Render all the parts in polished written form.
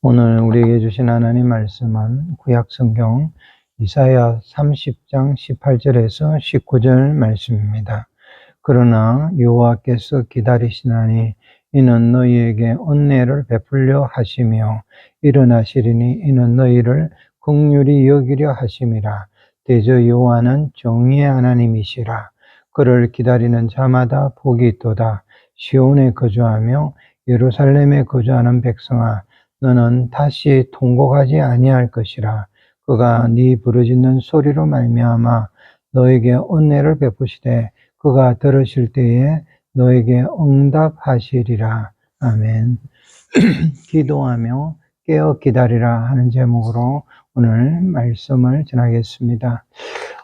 오늘 우리에게 주신 하나님 말씀은 구약성경 이사야 30장 18절에서 19절 말씀입니다. 그러나 여호와께서 기다리시나니 이는 너희에게 은혜를 베풀려 하시며 일어나시리니 이는 너희를 긍휼히 여기려 하심이라. 대저 여호와는 정의의 하나님이시라. 그를 기다리는 자마다 복이 있도다. 시온에 거주하며 예루살렘에 거주하는 백성아, 너는 다시 통곡하지 아니할 것이라. 그가 네 부르짖는 소리로 말미암아 너에게 은혜를 베푸시되 그가 들으실 때에 너에게 응답하시리라. 아멘. 기도하며 깨어 기다리라 하는 제목으로 오늘 말씀을 전하겠습니다.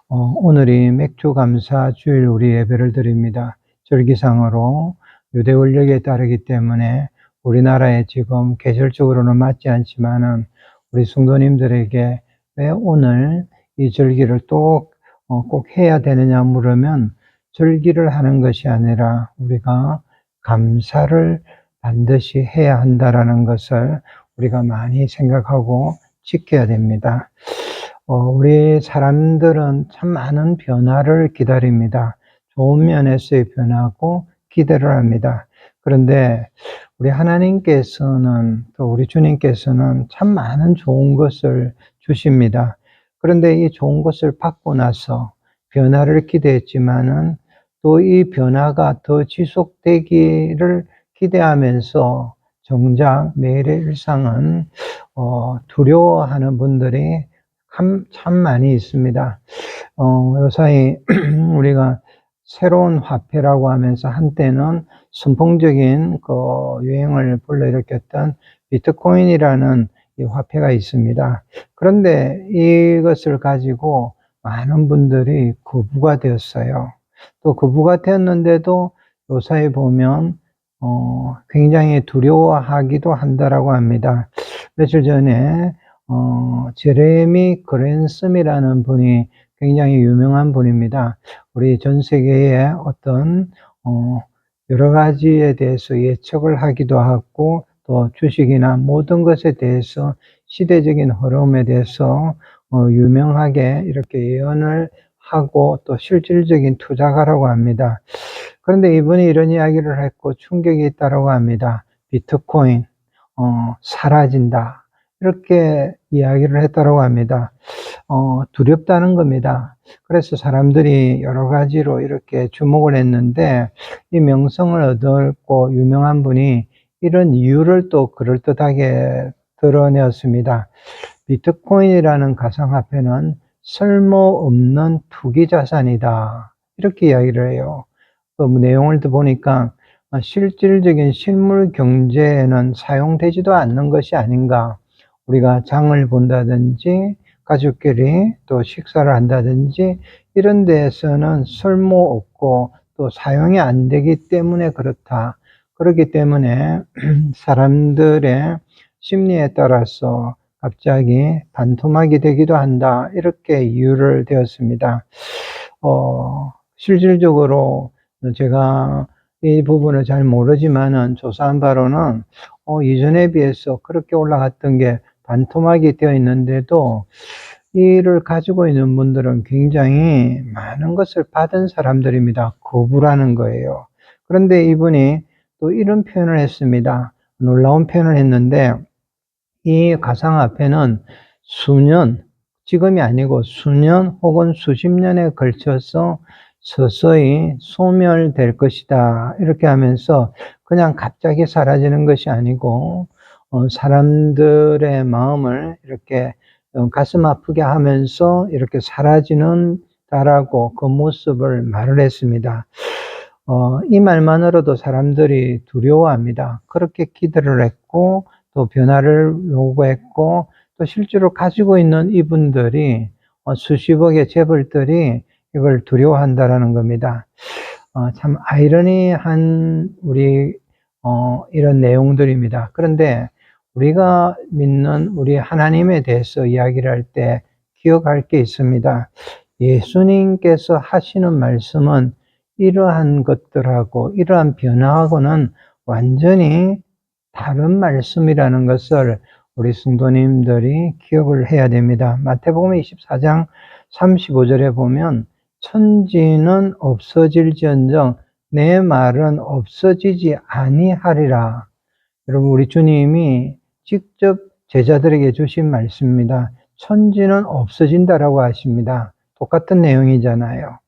오늘이 맥주감사 주일 우리 예배를 드립니다. 절기상으로 유대 원력에 따르기 때문에 우리나라에 지금 계절적으로는 맞지 않지만은 우리 성도님들에게 왜 오늘 이 절기를 또 꼭 해야 되느냐 물으면 절기를 하는 것이 아니라 우리가 감사를 반드시 해야 한다라는 것을 우리가 많이 생각하고 지켜야 됩니다. 우리 사람들은 참 많은 변화를 기다립니다. 좋은 면에서의 변화고 기대를 합니다. 그런데 우리 하나님께서는 또 우리 주님께서는 참 많은 좋은 것을 주십니다. 그런데 이 좋은 것을 받고 나서 변화를 기대했지만은 또 이 변화가 더 지속되기를 기대하면서 정작 매일의 일상은 두려워하는 분들이 참 많이 있습니다. 요사이 우리가 새로운 화폐라고 하면서 한때는 선풍적인 유행을 불러일으켰던 비트코인이라는 이 화폐가 있습니다. 그런데 이것을 가지고 많은 분들이 거부가 되었어요. 또 거부가 되었는데도 요사이 보면 굉장히 두려워하기도 한다라고 합니다. 며칠 전에 제레미 그랜섬이라는 분이 굉장히 유명한 분입니다. 우리 전 세계의 어떤 여러 가지에 대해서 예측을 하기도 하고 또 주식이나 모든 것에 대해서 시대적인 흐름에 대해서 유명하게 이렇게 예언을 하고 또 실질적인 투자가라고 합니다. 그런데 이분이 이런 이야기를 했고 충격이 있다고 합니다. 비트코인 사라진다. 이렇게 이야기를 했다고 합니다. 두렵다는 겁니다. 그래서 사람들이 여러 가지로 이렇게 주목을 했는데 이 명성을 얻었고 유명한 분이 이런 이유를 또 그럴듯하게 드러내었습니다. 비트코인이라는 가상화폐는 쓸모없는 투기자산이다. 이렇게 이야기를 해요. 그 내용을 보니까 실질적인 실물 경제에는 사용되지도 않는 것이 아닌가. 우리가 장을 본다든지 가족끼리 또 식사를 한다든지 이런 데에서는 쓸모없고 또 사용이 안 되기 때문에 그렇다. 그렇기 때문에 사람들의 심리에 따라서 갑자기 반토막이 되기도 한다. 이렇게 이유를 되었습니다. 실질적으로 제가 이 부분을 잘 모르지만은 조사한 바로는 이전에 비해서 그렇게 올라갔던 게 반토막이 되어 있는데도 이를 가지고 있는 분들은 굉장히 많은 것을 받은 사람들입니다. 거부라는 거예요. 그런데 이분이 또 이런 표현을 했습니다. 놀라운 표현을 했는데 이 가상화폐는 수년, 지금이 아니고 수년 혹은 수십 년에 걸쳐서 서서히 소멸될 것이다. 이렇게 하면서 그냥 갑자기 사라지는 것이 아니고 사람들의 마음을 이렇게 가슴 아프게 하면서 이렇게 사라지는다라고 그 모습을 말을 했습니다. 이 말만으로도 사람들이 두려워합니다. 그렇게 기대를 했고 또 변화를 요구했고 또 실제로 가지고 있는 이분들이 수십억의 재벌들이 이걸 두려워한다라는 겁니다. 참 아이러니한 우리 이런 내용들입니다. 그런데 우리가 믿는 우리 하나님에 대해서 이야기를 할 때 기억할 게 있습니다. 예수님께서 하시는 말씀은 이러한 것들하고 이러한 변화하고는 완전히 다른 말씀이라는 것을 우리 성도님들이 기억을 해야 됩니다. 마태복음 24장 35절에 보면 천지는 없어질지언정 내 말은 없어지지 아니하리라. 여러분, 우리 주님이 직접 제자들에게 주신 말씀입니다. 천지는 없어진다라고 하십니다. 똑같은 내용이잖아요.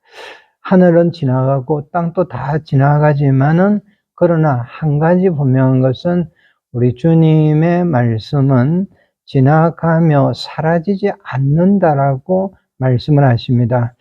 하늘은 지나가고 땅도 다 지나가지만은 그러나 한 가지 분명한 것은 우리 주님의 말씀은 지나가며 사라지지 않는다라고 말씀을 하십니다.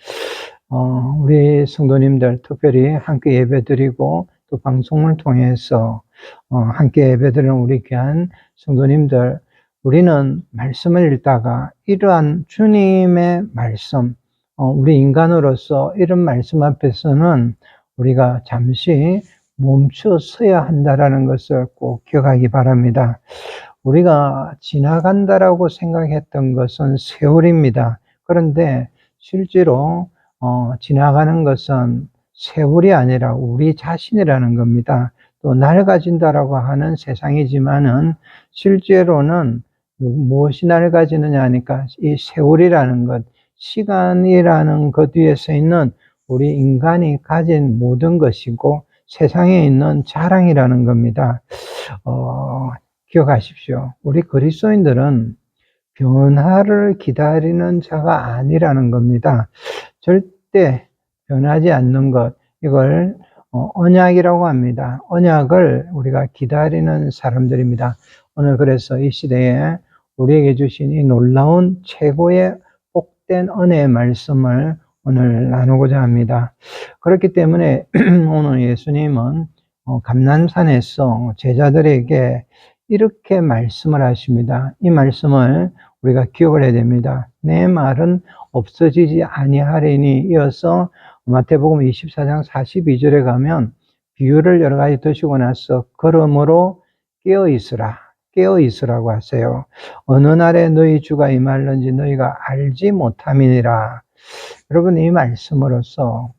우리 성도님들 특별히 함께 예배드리고 또 방송을 통해서 함께 예배드리는 우리 귀한 성도님들, 우리는 말씀을 읽다가 이러한 주님의 말씀, 우리 인간으로서 이런 말씀 앞에서는 우리가 잠시 멈춰 서야 한다라는 것을 꼭 기억하기 바랍니다. 우리가 지나간다라고 생각했던 것은 세월입니다. 그런데 실제로 지나가는 것은 세월이 아니라 우리 자신이라는 겁니다. 또 낡아진다라고 하는 세상이지만은 실제로는 무엇이 낡아지느냐 하니까 이 세월이라는 것, 시간이라는 것 위에서 있는 우리 인간이 가진 모든 것이고 세상에 있는 자랑이라는 겁니다. 기억하십시오. 우리 그리스도인들은 변화를 기다리는 자가 아니라는 겁니다. 절대 변하지 않는 것, 이걸 언약이라고 합니다. 언약을 우리가 기다리는 사람들입니다. 오늘 그래서 이 시대에 우리에게 주신 이 놀라운 최고의 복된 은혜의 말씀을 오늘 나누고자 합니다. 그렇기 때문에 오늘 예수님은 감난산에서 제자들에게 이렇게 말씀을 하십니다. 이 말씀을 우리가 기억을 해야 됩니다. 내 말은 없어지지 아니하리니 이어서 마태복음 24장 42절에 가면 비유를 여러 가지 드시고 나서 그러므로 깨어있으라고 하세요. 어느 날에 너희 주가 임할는지 너희가 알지 못함이니라. 여러분, 이 말씀으로써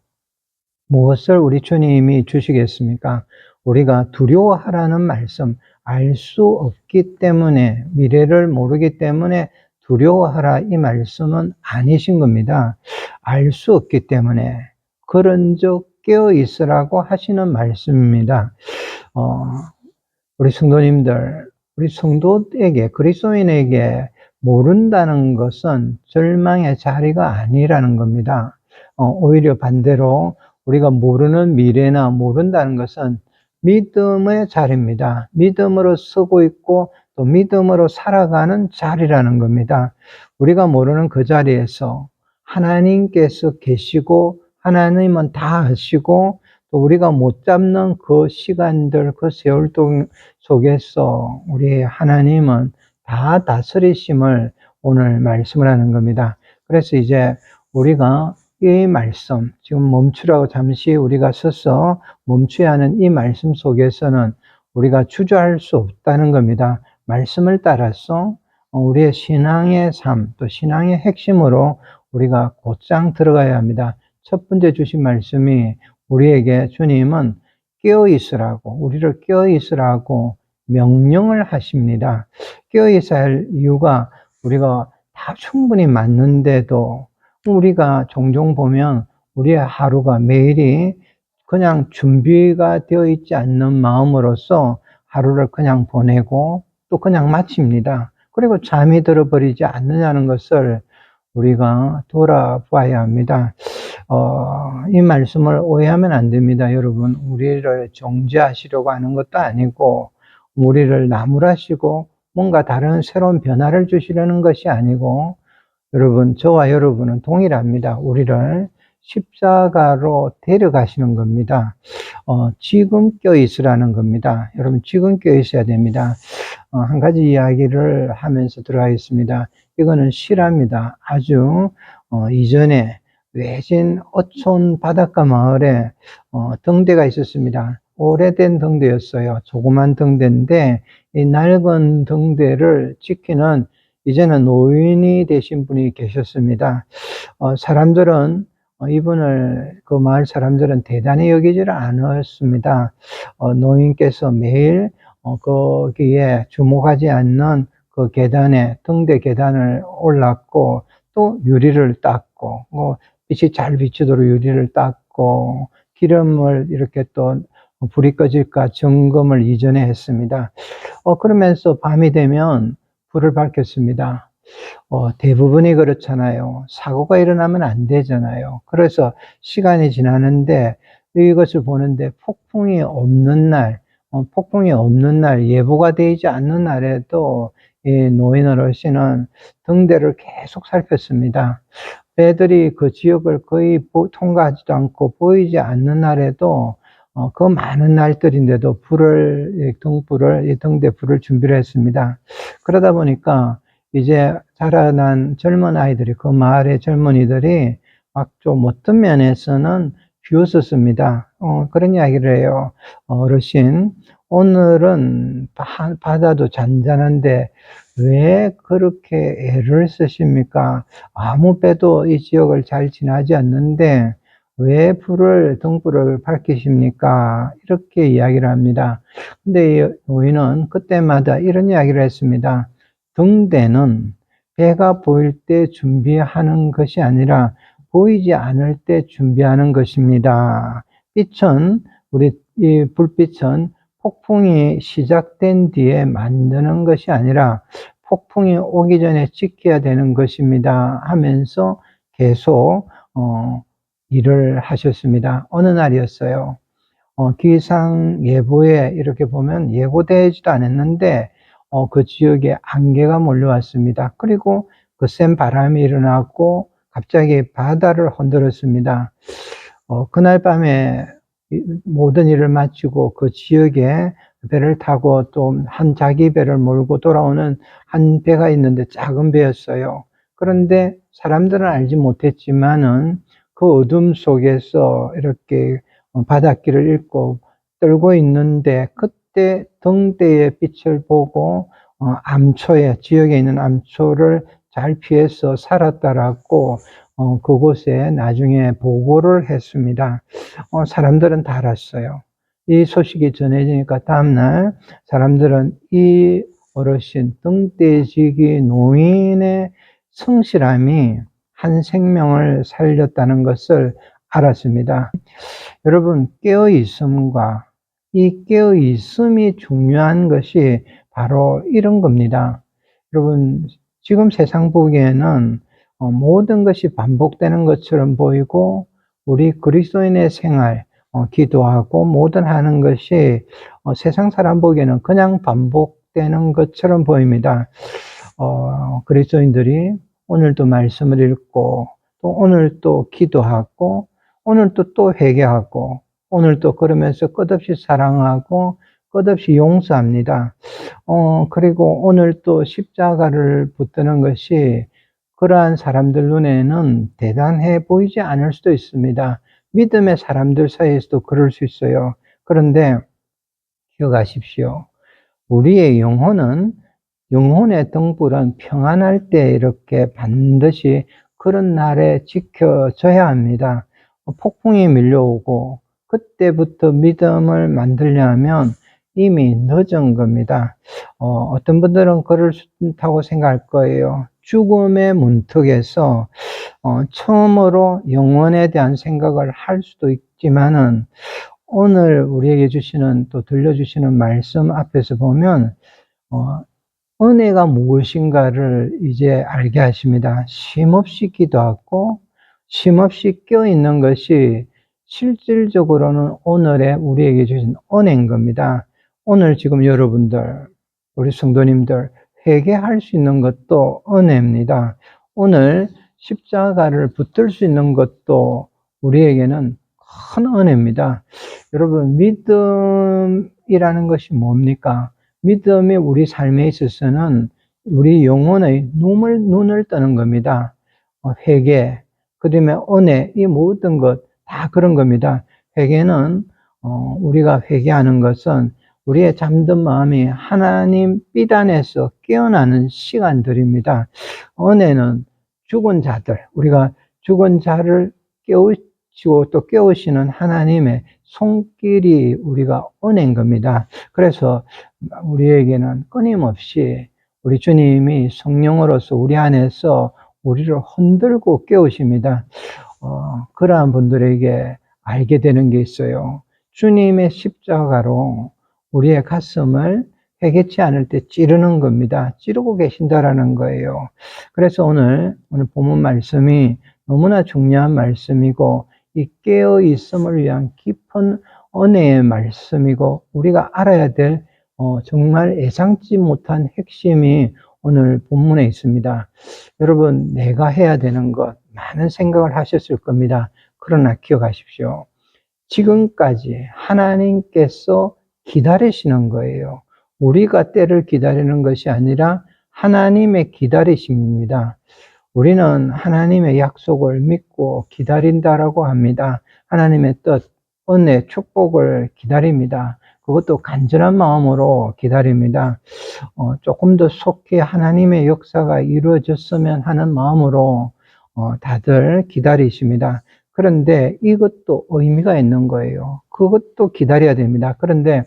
무엇을 우리 주님이 주시겠습니까? 우리가 두려워하라는 말씀, 알 수 없기 때문에, 미래를 모르기 때문에 두려워하라, 이 말씀은 아니신 겁니다. 알 수 없기 때문에 그런즉 깨어 있으라고 하시는 말씀입니다. 우리 성도님들, 우리 성도에게, 그리스도인에게 모른다는 것은 절망의 자리가 아니라는 겁니다. 오히려 반대로 우리가 모르는 미래나 모른다는 것은 믿음의 자리입니다. 믿음으로 서고 있고 또 믿음으로 살아가는 자리라는 겁니다. 우리가 모르는 그 자리에서 하나님께서 계시고 하나님은 다 아시고 또 우리가 못 잡는 그 시간들, 그 세월 속에서 우리 하나님은 다 다스리심을 오늘 말씀을 하는 겁니다. 그래서 이제 우리가 이 말씀, 지금 멈추라고 잠시 우리가 서서 멈춰야 하는 이 말씀 속에서는 우리가 주저할 수 없다는 겁니다. 말씀을 따라서 우리의 신앙의 삶, 또 신앙의 핵심으로 우리가 곧장 들어가야 합니다. 첫 번째 주신 말씀이 우리에게 주님은 깨어있으라고, 우리를 깨어있으라고 명령을 하십니다. 깨어있어야 할 이유가 우리가 다 충분히 맞는데도 우리가 종종 보면 우리의 하루가 매일이 그냥 준비가 되어 있지 않는 마음으로서 하루를 그냥 보내고 또 그냥 마칩니다. 그리고 잠이 들어버리지 않느냐는 것을 우리가 돌아봐야 합니다. 이 말씀을 오해하면 안 됩니다. 여러분, 우리를 정죄하시려고 하는 것도 아니고 우리를 나무라시고 뭔가 다른 새로운 변화를 주시려는 것이 아니고 여러분, 저와 여러분은 동일합니다. 우리를 십자가로 데려가시는 겁니다. 지금 껴있으라는 겁니다. 여러분, 지금 껴있어야 됩니다. 한 가지 이야기를 하면서 들어가겠습니다. 이거는 실화입니다. 아주 이전에 외진 어촌 바닷가 마을에 등대가 있었습니다. 오래된 등대였어요. 조그만 등대인데 이 낡은 등대를 지키는 이제는 노인이 되신 분이 계셨습니다. 사람들은 이분을, 그 마을 사람들은 대단히 여기지를 않았습니다. 노인께서 매일 거기에 주목하지 않는 그 계단에, 등대 계단을 올랐고, 또 유리를 닦고, 빛이 잘 비치도록 유리를 닦고, 기름을 이렇게 또 불이 꺼질까 점검을 이전에 했습니다. 그러면서 밤이 되면 불을 밝혔습니다. 대부분이 그렇잖아요. 사고가 일어나면 안 되잖아요. 그래서 시간이 지나는데 이것을 보는데 폭풍이 없는 날, 예보가 되지 않는 날에도 이 노인 어르신은 등대를 계속 살폈습니다. 배들이 그 지역을 거의 통과하지도 않고 보이지 않는 날에도 그 많은 날들인데도 등대 불을 준비를 했습니다. 그러다 보니까 이제 자라난 젊은 아이들이, 그 마을의 젊은이들이 막 좀 어떤 면에서는 비웃었습니다. 그런 이야기를 해요. 어르신, 오늘은 바다도 잔잔한데 왜 그렇게 애를 쓰십니까? 아무 배도 이 지역을 잘 지나지 않는데 왜 등불을 밝히십니까? 이렇게 이야기를 합니다. 근데 이 노인은 그때마다 이런 이야기를 했습니다. 등대는 배가 보일 때 준비하는 것이 아니라 보이지 않을 때 준비하는 것입니다. 이 불빛은 폭풍이 시작된 뒤에 만드는 것이 아니라 폭풍이 오기 전에 지켜야 되는 것입니다 하면서 계속 일을 하셨습니다. 어느 날이었어요. 기상 예보에 이렇게 보면 예고되지도 않았는데 그 지역에 안개가 몰려왔습니다. 그리고 그 센 바람이 일어났고 갑자기 바다를 흔들었습니다. 그날 밤에 모든 일을 마치고 그 지역에 배를 타고 또 자기 배를 몰고 돌아오는 한 배가 있는데 작은 배였어요. 그런데 사람들은 알지 못했지만은 그 어둠 속에서 이렇게 바닷길을 잃고 떨고 있는데 그때 등대의 빛을 보고 지역에 있는 암초를 잘 피해서 살았다라고 그곳에 나중에 보고를 했습니다. 사람들은 다 알았어요. 이 소식이 전해지니까 다음날 사람들은 이 어르신 등대지기 노인의 성실함이 한 생명을 살렸다는 것을 알았습니다. 여러분, 이 깨어있음이 중요한 것이 바로 이런 겁니다. 여러분, 지금 세상 보기에는 모든 것이 반복되는 것처럼 보이고 우리 그리스도인의 생활, 기도하고 모든 하는 것이 세상 사람 보기에는 그냥 반복되는 것처럼 보입니다. 그리스도인들이 오늘도 말씀을 읽고 또 오늘 또 기도하고 오늘 또 회개하고 오늘 또 그러면서 끝없이 사랑하고 끝없이 용서합니다. 그리고 오늘 또 십자가를 붙드는 것이 그러한 사람들 눈에는 대단해 보이지 않을 수도 있습니다. 믿음의 사람들 사이에서도 그럴 수 있어요. 그런데 기억하십시오. 우리의 영혼의 등불은 평안할 때 이렇게 반드시 그런 날에 지켜져야 합니다. 폭풍이 밀려오고 그때부터 믿음을 만들려면 이미 늦은 겁니다. 어떤 분들은 그렇다고 생각할 거예요. 죽음의 문턱에서 처음으로 영혼에 대한 생각을 할 수도 있지만은 오늘 우리에게 또 들려주시는 말씀 앞에서 보면 은혜가 무엇인가를 이제 알게 하십니다. 쉼없이 기도하고 쉼없이 껴있는 것이 실질적으로는 오늘의 우리에게 주신 은혜인 겁니다. 오늘 지금 여러분들, 우리 성도님들 회개할 수 있는 것도 은혜입니다. 오늘 십자가를 붙들 수 있는 것도 우리에게는 큰 은혜입니다. 여러분, 믿음이라는 것이 뭡니까? 믿음이 우리 삶에 있어서는 우리 영혼의 눈을 뜨는 겁니다. 회개, 그 다음에 은혜, 이 모든 것 다 그런 겁니다. 회개는 우리가 회개하는 것은 우리의 잠든 마음이 하나님 빛 안에서 깨어나는 시간들입니다. 은혜는 우리가 죽은 자를 깨우치고 또 깨우시는 하나님의 손길이 우리가 은혜인 겁니다. 그래서 우리에게는 끊임없이 우리 주님이 성령으로서 우리 안에서 우리를 흔들고 깨우십니다. 그러한 분들에게 알게 되는 게 있어요. 주님의 십자가로 우리의 가슴을 회개치 않을 때 찌르는 겁니다. 찌르고 계신다라는 거예요. 그래서 오늘 본문 말씀이 너무나 중요한 말씀이고, 이 깨어 있음을 위한 깊은 은혜의 말씀이고, 우리가 알아야 될 정말 예상치 못한 핵심이 오늘 본문에 있습니다. 여러분, 내가 해야 되는 것 많은 생각을 하셨을 겁니다. 그러나 기억하십시오. 지금까지 하나님께서 기다리시는 거예요. 우리가 때를 기다리는 것이 아니라 하나님의 기다리심입니다. 우리는 하나님의 약속을 믿고 기다린다라고 합니다. 하나님의 뜻, 은혜, 축복을 기다립니다. 그것도 간절한 마음으로 기다립니다. 조금 더 속히 하나님의 역사가 이루어졌으면 하는 마음으로 다들 기다리십니다. 그런데 이것도 의미가 있는 거예요. 그것도 기다려야 됩니다. 그런데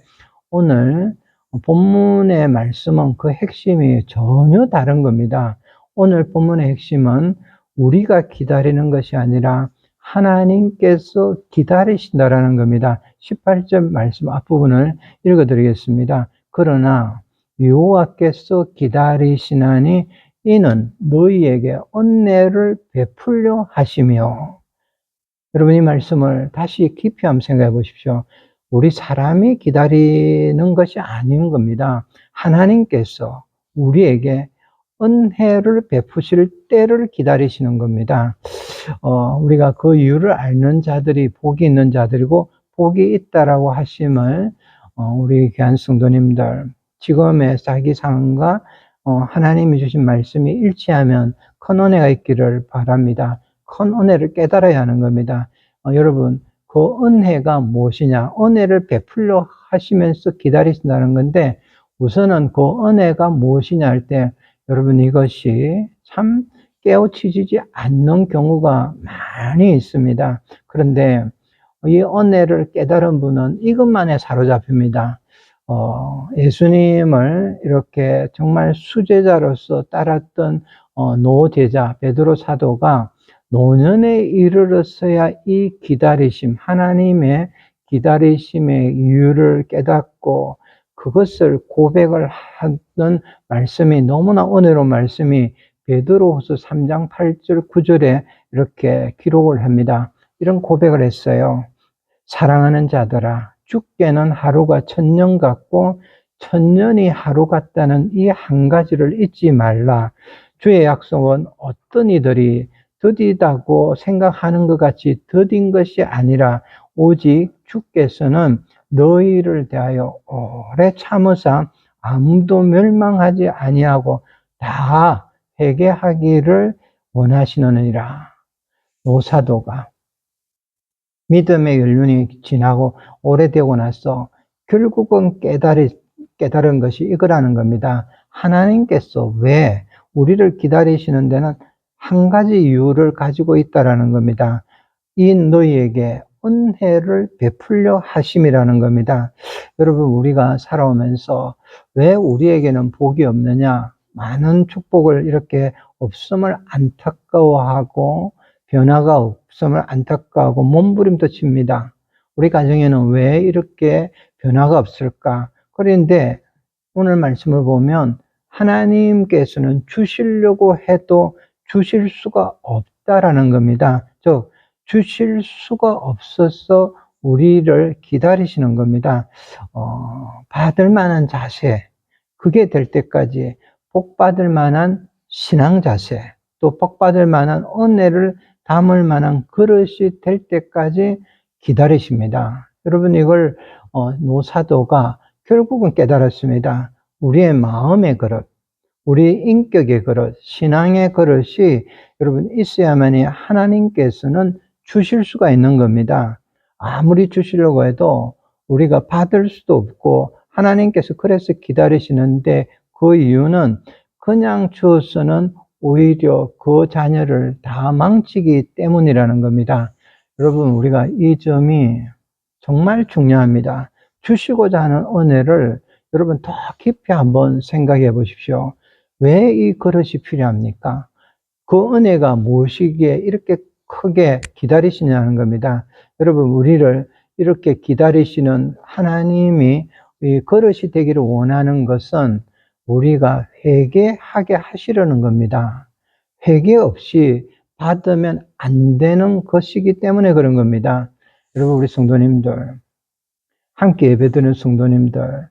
오늘 본문의 말씀은 그 핵심이 전혀 다른 겁니다. 오늘 본문의 핵심은 우리가 기다리는 것이 아니라 하나님께서 기다리신다라는 겁니다. 18절 말씀 앞부분을 읽어드리겠습니다. 그러나 여호와께서 기다리시나니 이는 너희에게 은혜를 베풀려 하시며. 여러분, 이 말씀을 다시 깊이 한번 생각해 보십시오. 우리 사람이 기다리는 것이 아닌 겁니다. 하나님께서 우리에게 은혜를 베푸실 때를 기다리시는 겁니다. 우리가 그 이유를 아는 자들이 복이 있는 자들이고, 복이 있다라고 하심을 우리 귀한 성도님들, 지금의 자기 상황과 하나님이 주신 말씀이 일치하면 큰 은혜가 있기를 바랍니다. 큰 은혜를 깨달아야 하는 겁니다. 여러분, 그 은혜가 무엇이냐? 은혜를 베풀려 하시면서 기다리신다는 건데, 우선은 그 은혜가 무엇이냐 할 때, 여러분, 이것이 참 깨우치지 않는 경우가 많이 있습니다. 그런데 이 은혜를 깨달은 분은 이것만에 사로잡힙니다. 예수님을 이렇게 정말 수제자로서 따랐던 노제자 베드로 사도가 노년에 이르렀어야 이 기다리심, 하나님의 기다리심의 이유를 깨닫고 그것을 고백을 하는 말씀이, 너무나 은혜로운 말씀이 베드로후서 3장 8절 9절에 이렇게 기록을 합니다. 이런 고백을 했어요. 사랑하는 자들아, 죽게는 하루가 천년 같고 천년이 하루 같다는 이 한 가지를 잊지 말라. 주의 약속은 어떤 이들이 더디다고 생각하는 것 같이 더딘 것이 아니라 오직 주께서는 너희를 대하여 오래 참으사 아무도 멸망하지 아니하고 다 회개하기를 원하시느니라. 노사도가 믿음의 연륜이 지나고 오래되고 나서 결국은 깨달은 것이 이거라는 겁니다. 하나님께서 왜 우리를 기다리시는 데는 한 가지 이유를 가지고 있다라는 겁니다. 이 너희에게 은혜를 베풀려 하심이라는 겁니다. 여러분, 우리가 살아오면서 왜 우리에게는 복이 없느냐, 많은 축복을 이렇게 없음을 안타까워하고 변화가 없음을 안타까워하고 몸부림도 칩니다. 우리 가정에는 왜 이렇게 변화가 없을까? 그런데 오늘 말씀을 보면 하나님께서는 주시려고 해도 주실 수가 없다라는 겁니다. 즉, 주실 수가 없어서 우리를 기다리시는 겁니다. 받을 만한 자세, 그게 될 때까지 복 받을 만한 신앙 자세, 또 복 받을 만한 은혜를 담을 만한 그릇이 될 때까지 기다리십니다. 여러분, 이걸 노사도가 결국은 깨달았습니다. 우리의 마음의 그릇, 우리 인격의 그릇, 신앙의 그릇이 여러분 있어야만이 하나님께서는 주실 수가 있는 겁니다. 아무리 주시려고 해도 우리가 받을 수도 없고, 하나님께서 그래서 기다리시는데 그 이유는 그냥 주어서는 오히려 그 자녀를 다 망치기 때문이라는 겁니다. 여러분, 우리가 이 점이 정말 중요합니다. 주시고자 하는 은혜를 여러분 더 깊이 한번 생각해 보십시오. 왜 이 그릇이 필요합니까? 그 은혜가 무엇이기에 이렇게 크게 기다리시냐는 겁니다. 여러분, 우리를 이렇게 기다리시는 하나님이 이 그릇이 되기를 원하는 것은 우리가 회개하게 하시려는 겁니다. 회개 없이 받으면 안 되는 것이기 때문에 그런 겁니다. 여러분, 우리 성도님들, 함께 예배드리는 성도님들,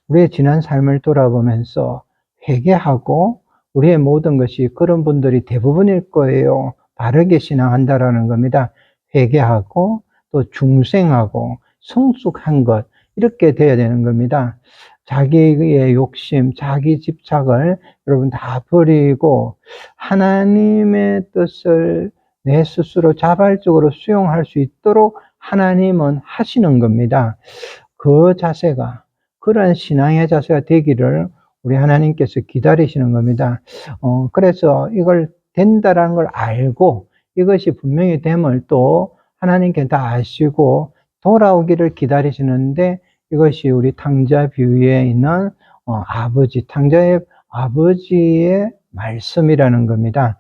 우리의 지난 삶을 돌아보면서 회개하고 우리의 모든 것이 그런 분들이 대부분일 거예요. 바르게 신앙한다라는 겁니다. 회개하고 또 중생하고 성숙한 것, 이렇게 돼야 되는 겁니다. 자기의 욕심, 자기 집착을 여러분 다 버리고 하나님의 뜻을 내 스스로 자발적으로 수용할 수 있도록 하나님은 하시는 겁니다. 그 자세가, 그런 신앙의 자세가 되기를 우리 하나님께서 기다리시는 겁니다. 그래서 이걸 된다라는 걸 알고 이것이 분명히 됨을 또 하나님께 다 아시고 돌아오기를 기다리시는데, 이것이 우리 탕자 비유에 있는 아버지, 탕자의 아버지의 말씀이라는 겁니다.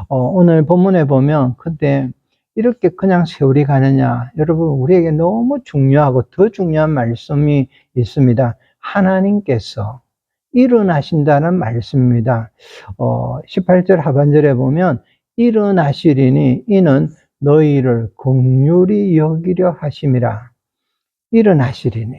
오늘 본문에 보면 근데 이렇게 그냥 세월이 가느냐, 여러분, 우리에게 너무 중요하고 더 중요한 말씀이 있습니다. 하나님께서 일어나신다는 말씀입니다. 18절 하반절에 보면 일어나시리니 이는 너희를 긍휼히 여기려 하심이라. 일어나시리니,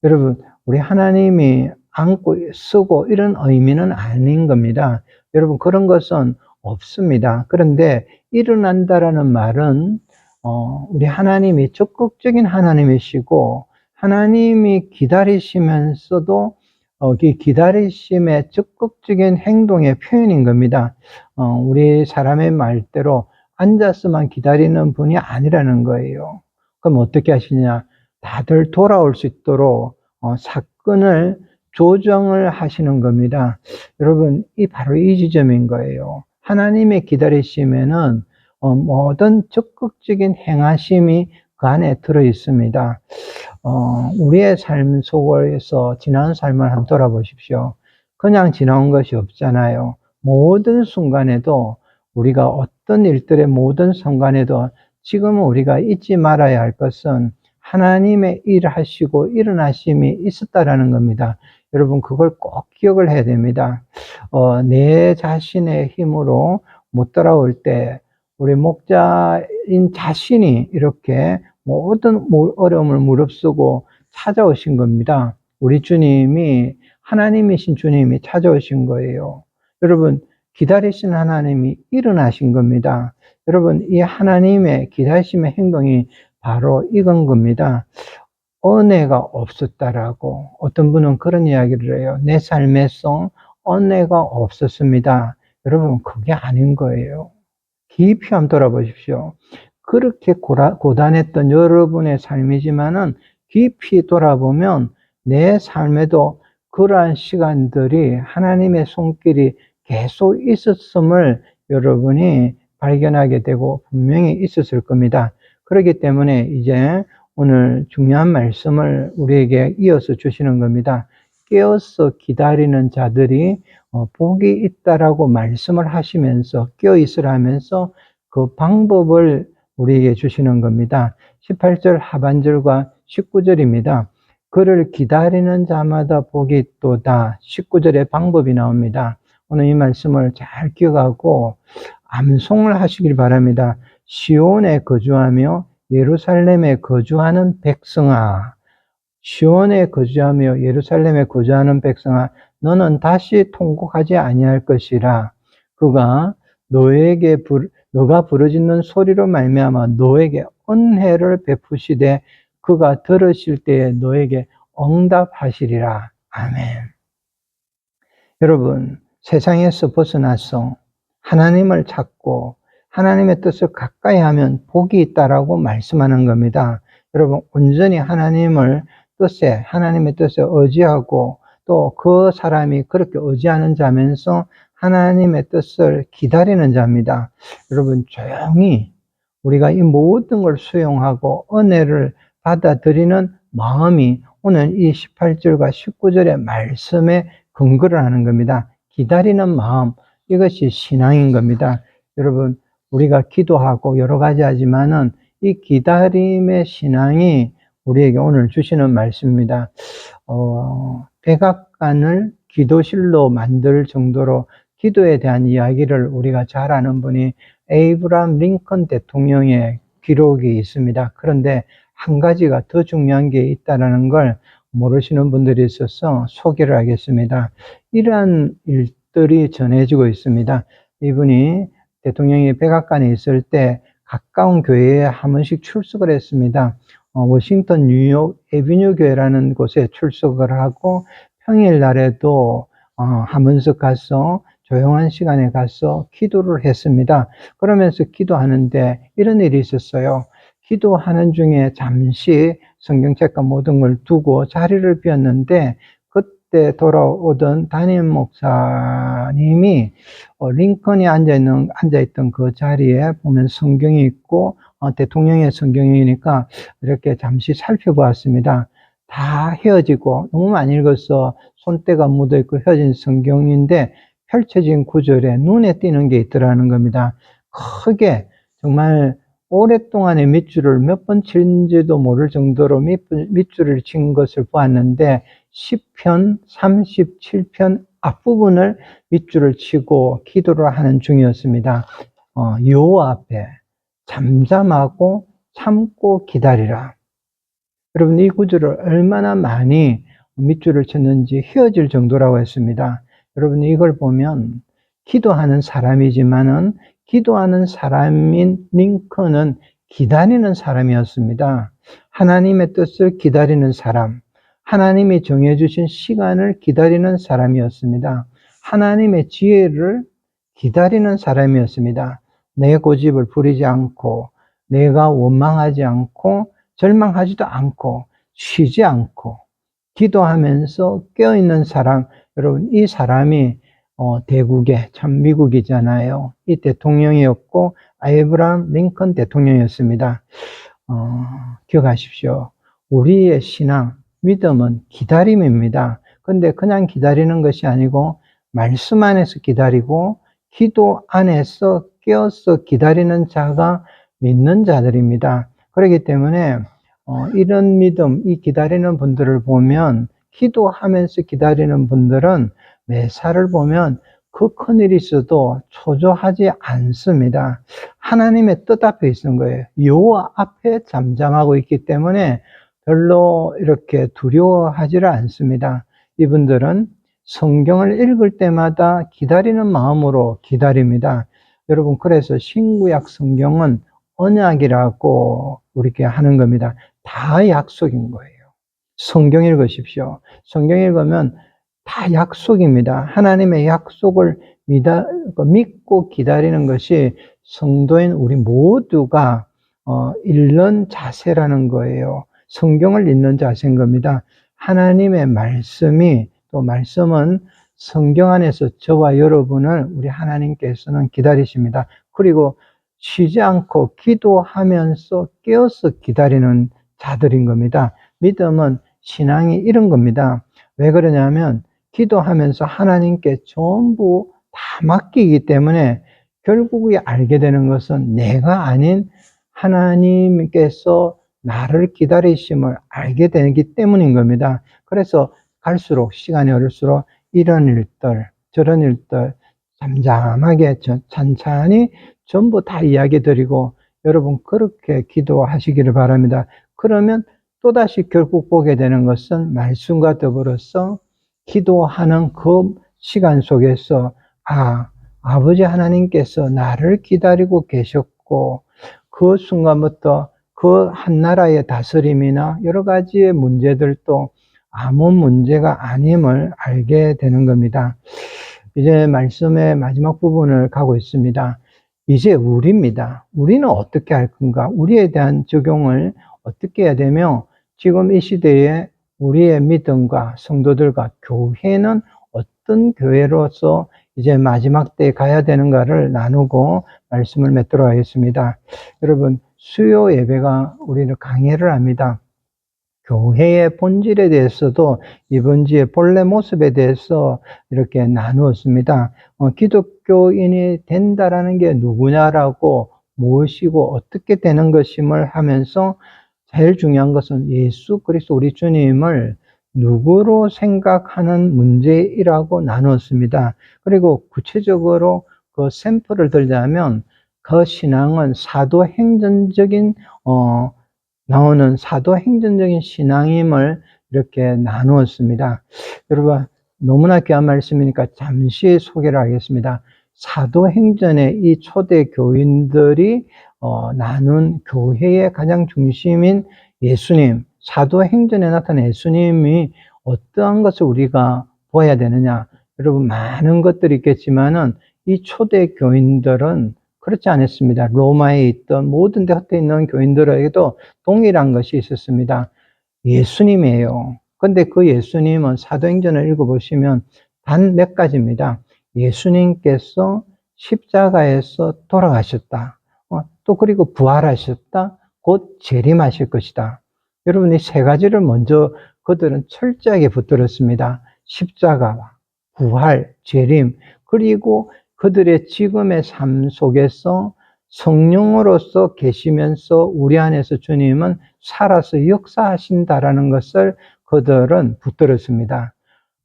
여러분, 우리 하나님이 안고 쓰고 이런 의미는 아닌 겁니다. 여러분, 그런 것은 없습니다. 그런데 일어난다라는 말은 우리 하나님이 적극적인 하나님이시고 하나님이 기다리시면서도 이 기다리심의 적극적인 행동의 표현인 겁니다. 우리 사람의 말대로 앉아서만 기다리는 분이 아니라는 거예요. 그럼 어떻게 하시냐? 다들 돌아올 수 있도록 사건을 조정을 하시는 겁니다. 여러분, 바로 이 지점인 거예요. 하나님의 기다리심에는 모든 적극적인 행하심이 그 안에 들어 있습니다. 우리의 삶 속에서 지난 삶을 한번 돌아보십시오. 그냥 지나온 것이 없잖아요. 모든 순간에도, 우리가 어떤 일들의 모든 순간에도 지금은 우리가 잊지 말아야 할 것은 하나님의 일하시고 일어나심이 있었다라는 겁니다. 여러분, 그걸 꼭 기억을 해야 됩니다. 내 자신의 힘으로 못 따라올 때 우리 목자인 자신이 이렇게 모든 어려움을 무릅쓰고 찾아오신 겁니다. 우리 주님이, 하나님이신 주님이 찾아오신 거예요. 여러분, 기다리신 하나님이 일어나신 겁니다. 여러분, 이 하나님의 기다리심의 행동이 바로 이건 겁니다. 은혜가 없었다라고 어떤 분은 그런 이야기를 해요. 내 삶에서 은혜가 없었습니다. 여러분, 그게 아닌 거예요. 깊이 한번 돌아보십시오. 그렇게 고단했던 여러분의 삶이지만은 깊이 돌아보면 내 삶에도 그러한 시간들이 하나님의 손길이 계속 있었음을 여러분이 발견하게 되고 분명히 있었을 겁니다. 그렇기 때문에 이제 오늘 중요한 말씀을 우리에게 이어서 주시는 겁니다. 깨어서 기다리는 자들이 복이 있다라고 말씀을 하시면서 깨어 있으라 하면서 그 방법을 우리에게 주시는 겁니다. 18절 하반절과 19절입니다. 그를 기다리는 자마다 복이 있도다. 19절의 방법이 나옵니다. 오늘 이 말씀을 잘 기억하고 암송을 하시길 바랍니다. 시온에 거주하며 예루살렘에 거주하는 백성아, 시온에 거주하며 예루살렘에 거주하는 백성아, 너는 다시 통곡하지 아니할 것이라. 그가 너가 부르짖는 소리로 말미암아 너에게 은혜를 베푸시되 그가 들으실 때에 너에게 응답하시리라. 아멘. 여러분, 세상에서 벗어나서 하나님을 찾고 하나님의 뜻을 가까이 하면 복이 있다라고 말씀하는 겁니다. 여러분, 온전히 하나님의 뜻에 의지하고 또 그 사람이 그렇게 의지하는 자면서 하나님의 뜻을 기다리는 자입니다. 여러분, 조용히 우리가 이 모든 걸 수용하고 은혜를 받아들이는 마음이 오늘 이 18절과 19절의 말씀에 근거를 하는 겁니다. 기다리는 마음, 이것이 신앙인 겁니다. 여러분, 우리가 기도하고 여러 가지 하지만은 이 기다림의 신앙이 우리에게 오늘 주시는 말씀입니다. 백악관을 기도실로 만들 정도로 기도에 대한 이야기를 우리가 잘 아는 분이 에이브라함 링컨 대통령의 기록이 있습니다. 그런데 한 가지가 더 중요한 게 있다는 걸 모르시는 분들이 있어서 소개를 하겠습니다. 이러한 일들이 전해지고 있습니다. 이분이 대통령이 백악관에 있을 때 가까운 교회에 한 번씩 출석을 했습니다. 워싱턴 뉴욕 에비뉴 교회라는 곳에 출석을 하고 평일날에도 한 번씩 가서 조용한 시간에 가서 기도를 했습니다. 그러면서 기도하는데 이런 일이 있었어요. 기도하는 중에 잠시 성경책과 모든 걸 두고 자리를 비웠는데 그때 돌아오던 담임 목사님이 링컨이 앉아있던 그 자리에 보면 성경이 있고 대통령의 성경이니까 이렇게 잠시 살펴보았습니다. 다 헤어지고 너무 많이 읽어서 손때가 묻어있고 헤어진 성경인데 펼쳐진 구절에 눈에 띄는 게 있더라는 겁니다. 크게 정말 오랫동안의 밑줄을 몇 번 친지도 모를 정도로 밑줄을 친 것을 보았는데 10편, 37편 앞부분을 밑줄을 치고 기도를 하는 중이었습니다. 여호와 앞에 잠잠하고 참고 기다리라. 여러분, 이 구절을 얼마나 많이 밑줄을 쳤는지 헤어질 정도라고 했습니다. 여러분, 이걸 보면 기도하는 사람이지만은 기도하는 사람인 링컨은 기다리는 사람이었습니다. 하나님의 뜻을 기다리는 사람, 하나님이 정해주신 시간을 기다리는 사람이었습니다. 하나님의 지혜를 기다리는 사람이었습니다. 내 고집을 부리지 않고, 내가 원망하지 않고, 절망하지도 않고, 쉬지 않고, 기도하면서 깨어있는 사람, 여러분, 이 사람이 대국의 참 미국이잖아요. 이 대통령이었고 아브라함 링컨 대통령이었습니다. 기억하십시오. 우리의 신앙, 믿음은 기다림입니다. 근데 그냥 기다리는 것이 아니고 말씀 안에서 기다리고 기도 안에서 깨어서 기다리는 자가 믿는 자들입니다. 그렇기 때문에 이런 믿음, 이 기다리는 분들을 보면 기도하면서 기다리는 분들은 매사를 보면 그 큰일이 있어도 초조하지 않습니다. 하나님의 뜻 앞에 있는 거예요. 여호와 앞에 잠잠하고 있기 때문에 별로 이렇게 두려워하지를 않습니다. 이분들은 성경을 읽을 때마다 기다리는 마음으로 기다립니다. 여러분, 그래서 신구약 성경은 언약이라고 우리에게 하는 겁니다. 다 약속인 거예요. 성경 읽으십시오. 성경 읽으면 다 약속입니다. 하나님의 약속을 믿고 기다리는 것이 성도인 우리 모두가 읽는 자세라는 거예요. 성경을 읽는 자세인 겁니다. 하나님의 말씀이, 또 말씀은 성경 안에서 저와 여러분을 우리 하나님께서는 기다리십니다. 그리고 쉬지 않고 기도하면서 깨어서 기다리는 자들인 겁니다. 믿음은 신앙이 이런 겁니다. 왜 그러냐면 기도하면서 하나님께 전부 다 맡기기 때문에 결국에 알게 되는 것은 내가 아닌 하나님께서 나를 기다리심을 알게 되기 때문인 겁니다. 그래서 갈수록 시간이 어릴수록 이런 일들, 저런 일들 잠잠하게 찬찬히 전부 다 이야기 드리고 여러분 그렇게 기도하시기를 바랍니다. 그러면 또다시 결국 보게 되는 것은 말씀과 더불어서 기도하는 그 시간 속에서 아버지 하나님께서 나를 기다리고 계셨고 그 순간부터 그 한 나라의 다스림이나 여러 가지의 문제들도 아무 문제가 아님을 알게 되는 겁니다. 이제 말씀의 마지막 부분을 가고 있습니다. 이제 우리입니다. 우리는 어떻게 할 건가? 우리에 대한 적용을 어떻게 해야 되며 지금 이 시대에 우리의 믿음과 성도들과 교회는 어떤 교회로서 이제 마지막 때에 가야 되는가를 나누고 말씀을 맺도록 하겠습니다. 여러분, 수요 예배가 우리는 강해를 합니다. 교회의 본질에 대해서도 이번 주에 본래 모습에 대해서 이렇게 나누었습니다. 기독교인이 된다라는 게 누구냐라고, 무엇이고 어떻게 되는 것임을 하면서 제일 중요한 것은 예수 그리스도 우리 주님을 누구로 생각하는 문제이라고 나누었습니다. 그리고 구체적으로 그 샘플을 들자면 그 신앙은 사도행전적인 나오는 사도행전적인 신앙임을 이렇게 나누었습니다. 여러분, 너무나 귀한 말씀이니까 잠시 소개를 하겠습니다. 사도행전의 이 초대 교인들이 나눈 교회의 가장 중심인 예수님, 사도행전에 나타난 예수님이 어떠한 것을 우리가 보아야 되느냐. 여러분, 많은 것들이 있겠지만은 이 초대 교인들은 그렇지 않았습니다. 로마에 있던 모든 데 흩어 있는 교인들에게도 동일한 것이 있었습니다. 예수님이에요. 근데 그 예수님은 사도행전을 읽어보시면 단 몇 가지입니다. 예수님께서 십자가에서 돌아가셨다. 또 그리고 부활하셨다. 곧 재림하실 것이다. 여러분, 이 세 가지를 먼저 그들은 철저하게 붙들었습니다. 십자가와 부활, 재림, 그리고 그들의 지금의 삶 속에서 성령으로서 계시면서 우리 안에서 주님은 살아서 역사하신다라는 것을 그들은 붙들었습니다.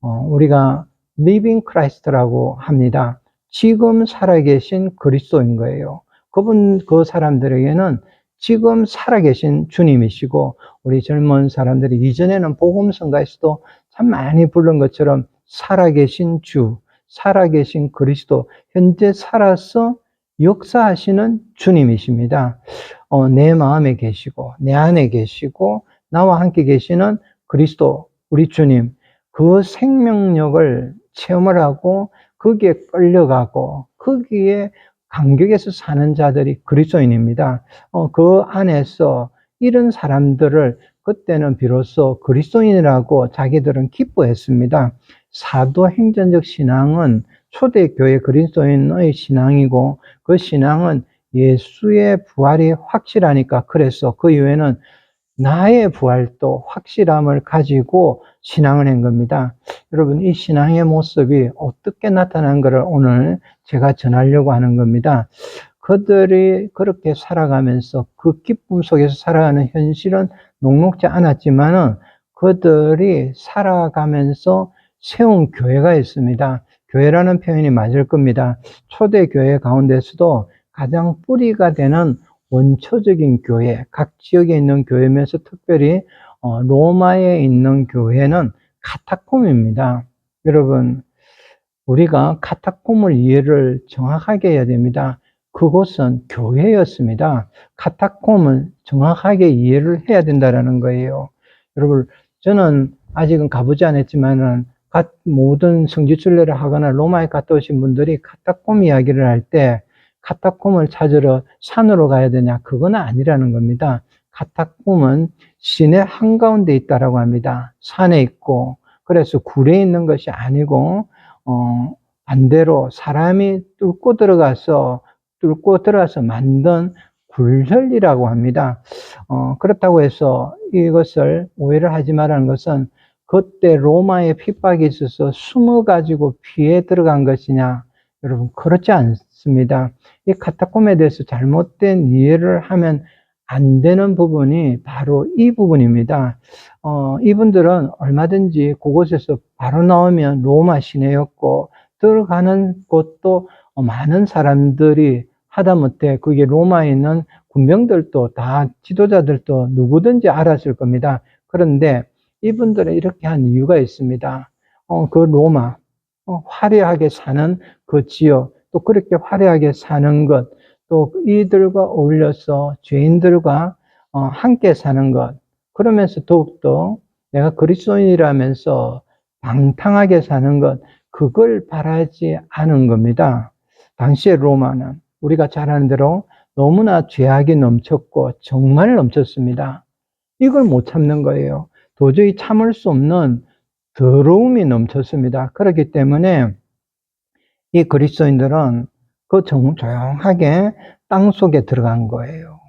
우리가 Living Christ라고 합니다. 지금 살아계신 그리스도인 거예요. 그 사람들에게는 지금 살아계신 주님이시고, 우리 젊은 사람들이 이전에는 복음성가에서도 참 많이 부른 것처럼 살아계신 주, 살아계신 그리스도, 현재 살아서 역사하시는 주님이십니다. 내 마음에 계시고 내 안에 계시고 나와 함께 계시는 그리스도, 우리 주님, 그 생명력을 체험을 하고 거기에 끌려가고 거기에 감격해서 사는 자들이 그리스도인입니다. 그 안에서 이런 사람들을 그때는 비로소 그리스도인이라고 자기들은 기뻐했습니다. 사도행전적 신앙은 초대교회 그리스도인의 신앙이고, 그 신앙은 예수의 부활이 확실하니까, 그래서 그 이후에는 나의 부활도 확실함을 가지고 신앙을 한 겁니다. 여러분, 이 신앙의 모습이 어떻게 나타난 것을 오늘 제가 전하려고 하는 겁니다. 그들이 그렇게 살아가면서 그 기쁨 속에서 살아가는 현실은 녹록지 않았지만은 그들이 살아가면서 세운 교회가 있습니다. 교회라는 표현이 맞을 겁니다. 초대 교회 가운데서도 가장 뿌리가 되는 원초적인 교회, 각 지역에 있는 교회면서 특별히 로마에 있는 교회는 카타콤입니다. 여러분, 우리가 카타콤을 이해를 정확하게 해야 됩니다. 그곳은 교회였습니다. 카타콤을 정확하게 이해를 해야 된다는 거예요. 여러분, 저는 아직은 가보지 않았지만은 모든 성지순례를 하거나 로마에 갔다 오신 분들이 카타콤 이야기를 할 때 카타콤을 찾으러 산으로 가야 되냐? 그건 아니라는 겁니다. 카타콤은 시내 한가운데 있다라고 합니다. 산에 있고, 그래서 굴에 있는 것이 아니고, 반대로 사람이 뚫고 들어가서 만든 굴절이라고 합니다. 그렇다고 해서 이것을 오해를 하지 말라는 것은 그때 로마에 핍박이 있어서 숨어가지고 피해 들어간 것이냐? 여러분, 그렇지 않습니다. 이 카타콤에 대해서 잘못된 이해를 하면 안 되는 부분이 바로 이 부분입니다. 이분들은 얼마든지 그곳에서 바로 나오면 로마 시내였고, 들어가는 곳도 많은 사람들이 하다못해 그게 로마에 있는 군병들도 다, 지도자들도 누구든지 알았을 겁니다. 그런데 이분들은 이렇게 한 이유가 있습니다. 그 로마, 화려하게 사는 그 지역, 또 그렇게 화려하게 사는 것, 또 이들과 어울려서 죄인들과 함께 사는 것, 그러면서 더욱더 내가 그리스도인이라면서 방탕하게 사는 것, 그걸 바라지 않은 겁니다. 당시의 로마는 우리가 잘 아는 대로 너무나 죄악이 넘쳤고 정말 넘쳤습니다. 이걸 못 참는 거예요. 도저히 참을 수 없는 더러움이 넘쳤습니다. 그렇기 때문에 이 그리스도인들은 그 조용하게 땅 속에 들어간 거예요.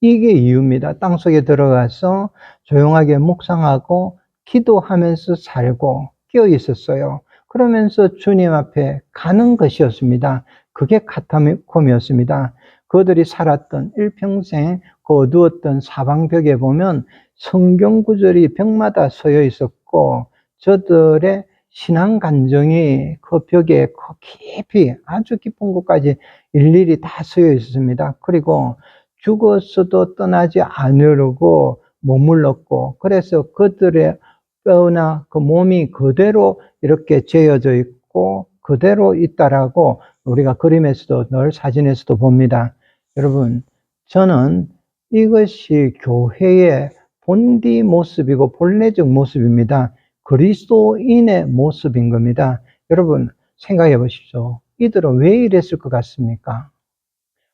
이게 이유입니다. 땅속에 들어가서 조용하게 묵상하고 기도하면서 살고 깨어 있었어요. 그러면서 주님 앞에 가는 것이었습니다. 그게 카타콤이었습니다. 그들이 살았던 일평생 그 어두웠던 사방벽에 보면 성경 구절이 벽마다 서여 있었고, 저들의 신앙 감정이 그 벽에 깊이, 아주 깊은 곳까지 일일이 다 서여 있었습니다. 그리고 죽었어도 떠나지 않으려고 머물렀고, 그래서 그들의 뼈나 그 몸이 그대로 이렇게 재어져 있고 그대로 있다라고 우리가 그림에서도 늘 사진에서도 봅니다. 여러분, 저는 이것이 교회의 본디 모습이고 본래적 모습입니다. 그리스도인의 모습인 겁니다. 여러분, 생각해 보십시오. 이들은 왜 이랬을 것 같습니까?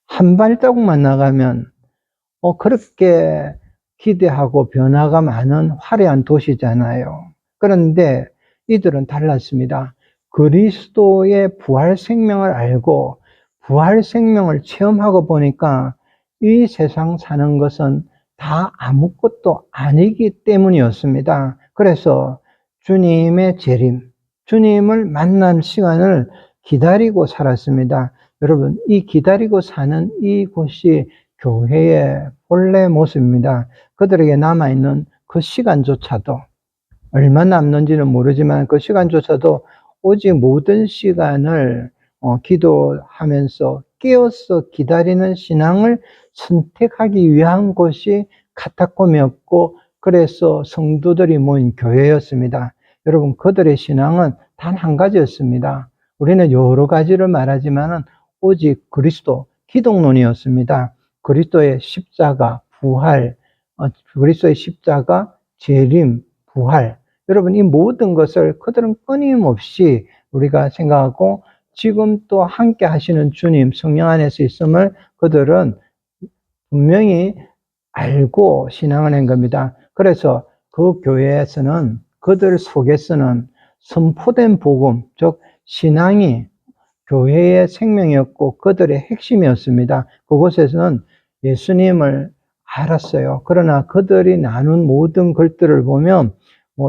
한 발자국만 나가면 그렇게 기대하고 변화가 많은 화려한 도시잖아요. 그런데 이들은 달랐습니다. 그리스도의 부활 생명을 알고 부활 생명을 체험하고 보니까 이 세상 사는 것은 다 아무것도 아니기 때문이었습니다. 그래서 주님의 재림, 주님을 만난 시간을 기다리고 살았습니다. 여러분, 이 기다리고 사는 이곳이 교회의 본래 모습입니다. 그들에게 남아있는 그 시간조차도, 얼마 남는지는 모르지만 그 시간조차도 오직 모든 시간을 기도하면서 깨어서 기다리는 신앙을 선택하기 위한 곳이 카타콤이었고, 그래서 성도들이 모인 교회였습니다. 여러분, 그들의 신앙은 단 한 가지였습니다. 우리는 여러 가지를 말하지만 오직 그리스도, 기독론이었습니다. 그리스도의 십자가, 부활, 그리스도의 십자가, 재림, 부활. 여러분, 이 모든 것을 그들은 끊임없이 우리가 생각하고 지금 또 함께 하시는 주님, 성령 안에서 있음을 그들은 분명히 알고 신앙을 한 겁니다. 그래서 그 교회에서는, 그들 속에서는 선포된 복음, 즉 신앙이 교회의 생명이었고 그들의 핵심이었습니다. 그곳에서는 예수님을 알았어요. 그러나 그들이 나눈 모든 글들을 보면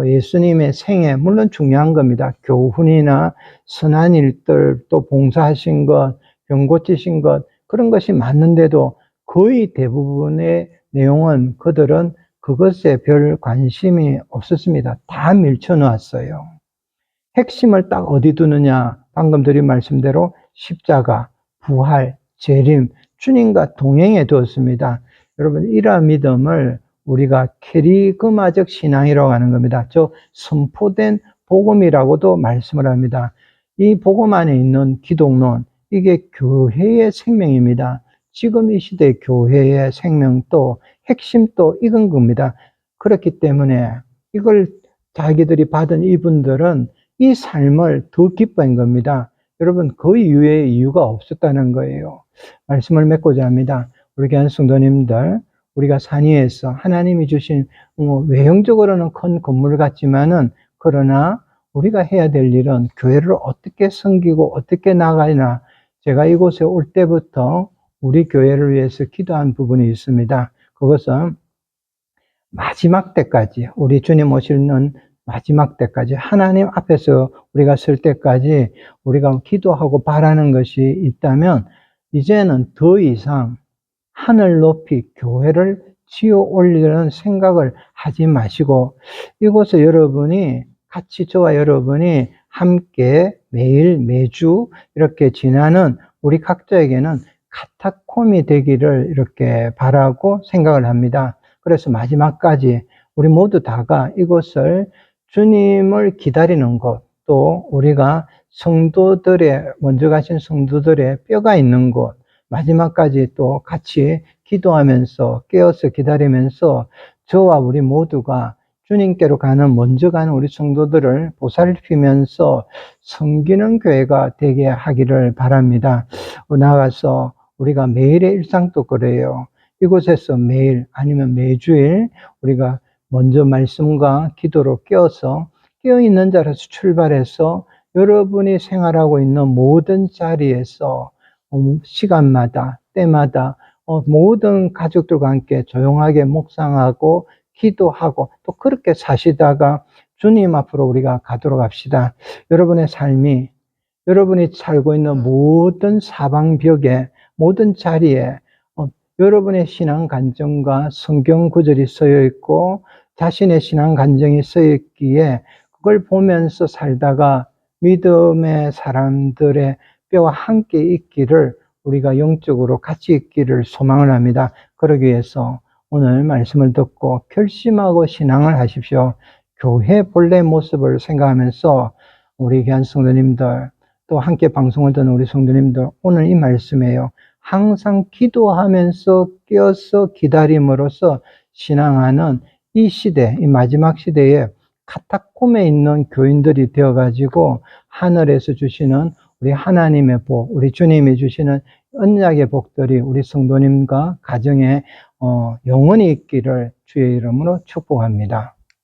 예수님의 생애, 물론 중요한 겁니다. 교훈이나 선한 일들, 또 봉사하신 것, 병 고치신 것, 그런 것이 맞는데도 거의 대부분의 내용은 그들은 그것에 별 관심이 없었습니다. 다 밀쳐놓았어요. 핵심을 딱 어디 두느냐? 방금 드린 말씀대로 십자가, 부활, 재림, 주님과 동행해 두었습니다. 여러분, 이러한 믿음을 우리가 캐리그마적 신앙이라고 하는 겁니다. 저 선포된 복음이라고도 말씀을 합니다. 이 복음 안에 있는 기독론, 이게 교회의 생명입니다. 지금 이 시대 교회의 생명도 핵심도 이건 겁니다. 그렇기 때문에 이걸 자기들이 받은 이분들은 이 삶을 더 기뻐한 겁니다. 여러분, 그 이후에 이유가 없었다는 거예요. 말씀을 맺고자 합니다. 우리 교회 성도님들, 우리가 산 위에서 하나님이 주신 외형적으로는 큰 건물 같지만은, 그러나 우리가 해야 될 일은 교회를 어떻게 섬기고 어떻게 나가나. 제가 이곳에 올 때부터 우리 교회를 위해서 기도한 부분이 있습니다. 그것은 마지막 때까지, 우리 주님 오시는 마지막 때까지, 하나님 앞에서 우리가 설 때까지 우리가 기도하고 바라는 것이 있다면, 이제는 더 이상 하늘 높이 교회를 지어 올리려는 생각을 하지 마시고, 이곳에 여러분이 같이, 저와 여러분이 함께 매일 매주 이렇게 지나는 우리 각자에게는 카타콤이 되기를 이렇게 바라고 생각을 합니다. 그래서 마지막까지 우리 모두 다가 이곳을 주님을 기다리는 곳, 또 우리가 성도들의, 먼저 가신 성도들의 뼈가 있는 곳, 마지막까지 또 같이 기도하면서 깨어서 기다리면서 저와 우리 모두가 주님께로 가는, 먼저 가는 우리 성도들을 보살피면서 섬기는 교회가 되게 하기를 바랍니다. 나아가서 우리가 매일의 일상도 그래요. 이곳에서 매일 아니면 매주일 우리가 먼저 말씀과 기도로 깨어있는 자리에서 출발해서 여러분이 생활하고 있는 모든 자리에서 시간마다, 때마다 모든 가족들과 함께 조용하게 묵상하고 기도하고 또 그렇게 사시다가 주님 앞으로 우리가 가도록 합시다. 여러분의 삶이 여러분이 살고 있는 모든 사방벽에 모든 자리에 여러분의 신앙 간증과 성경 구절이 쓰여 있고 자신의 신앙 간증이 쓰여 있기에 그걸 보면서 살다가 믿음의 사람들의 뼈와 함께 있기를 우리가 영적으로 같이 있기를 소망을 합니다. 그러기 위해서 오늘 말씀을 듣고 결심하고 신앙을 하십시오. 교회 본래 모습을 생각하면서 우리 귀한 성도님들 또 함께 방송을 듣는 우리 성도님들 오늘 이 말씀이에요. 항상 기도하면서 깨어서 기다림으로써 신앙하는 이 시대, 이 마지막 시대에 카타콤에 있는 교인들이 되어가지고 하늘에서 주시는 우리 하나님의 복, 우리 주님이 주시는 언약의 복들이 우리 성도님과 가정에 영원히 있기를 주의 이름으로 축복합니다.